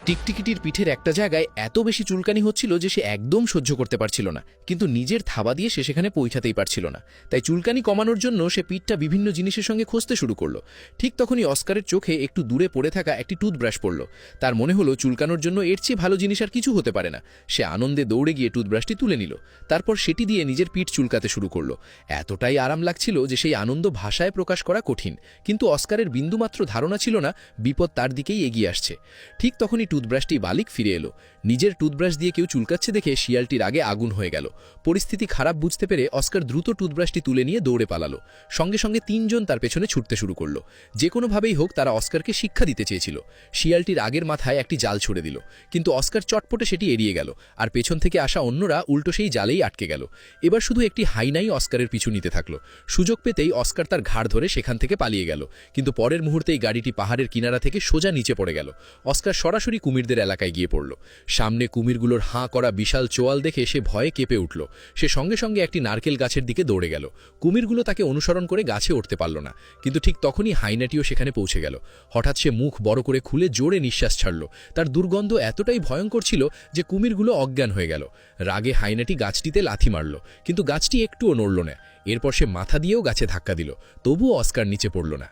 টিকটিকিটির পিঠের একটা জায়গায় এত বেশি চুলকানি হচ্ছিল যে সে একদম সহ্য করতে পারছিল না, কিন্তু নিজের থাবা দিয়ে সে সেখানে পৌঁছাতেই পারছিল না। তাই চুলকানি কমানোর জন্য সে পিঠটা বিভিন্ন জিনিসের সঙ্গে খুঁজতে শুরু করলো। ঠিক তখনই অস্কারের চোখে একটু দূরে পড়ে থাকা একটি টুথব্রাশ পড়ল। তার মনে হলো চুলকানোর জন্য এর চেয়ে ভালো জিনিস আর কিছু হতে পারে না। সে আনন্দে দৌড়ে গিয়ে টুথব্রাশটি তুলে নিল। তারপর সেটি দিয়ে নিজের পিঠ চুলকাতে শুরু করলো। এতটাই আরাম লাগছিল যে সেই আনন্দ ভাষায় প্রকাশ করা কঠিন, কিন্তু অস্কারের বিন্দুমাত্র ধারণা ছিল না বিপদ তার দিকেই এগিয়ে আসছে। ঠিক তখনই টুথব্রাশটি বালিক ফিরে এলো। নিজের টুথব্রাশ দিয়ে কেউ চুলকাচ্ছে দেখে শিয়ালটির আগে আগুন হয়ে গেল। পরিস্থিতি খারাপ বুঝতে পেরে অস্কার দ্রুত টুথব্রাশটি তুলে নিয়ে দৌড়ে পালালো। সঙ্গে সঙ্গে তিনজন তার পেছনে ছুটতে শুরু করলো। যে কোনোভাবেই হোক তারা অস্কারকে শিক্ষা দিতে চেয়েছিল। শিয়ালটির আগের মাথায় একটি জাল ছুড়ে দিল, কিন্তু অস্কার চটপটে সেটি এড়িয়ে গেল, আর পেছন থেকে আসা অন্যরা উল্টো সেই জালেই আটকে গেল। এবার শুধু একটি হাইনাই অস্কারের পিছু নিতে থাকলো। সুযোগ পেতেই অস্কার তার ঘাড় ধরে সেখান থেকে পালিয়ে গেল, কিন্তু পরের মুহূর্তেই গাড়িটি পাহাড়ের কিনারা থেকে সোজা নিচে পড়ে গেল। অস্কার সরাসরি কুমিরদের এলাকায় গিয়ে পড়ল। সামনে কুমিরগুলোর হাঁ করা বিশাল চোয়াল দেখে সে ভয়ে কেঁপে উঠল। সে সঙ্গে সঙ্গে একটি নারকেল গাছের দিকে দৌড়ে গেল। কুমিরগুলো তাকে অনুসরণ করে গাছে উঠতে পারল না, কিন্তু ঠিক তখনই হাইনাটিও সেখানে পৌঁছে গেল। হঠাৎ সে মুখ বড় করে খুলে জোরে নিঃশ্বাস ছাড়ল। তার দুর্গন্ধ এতটাই ভয়ঙ্কর ছিল যে কুমিরগুলো অজ্ঞান হয়ে গেল। রাগে হাইনাটি গাছটিতে লাথি মারল, কিন্তু গাছটি একটুও নড়ল না। এরপর সে মাথা দিয়েও গাছে ধাক্কা দিল, তবুও অস্কার নিচে পড়ল না।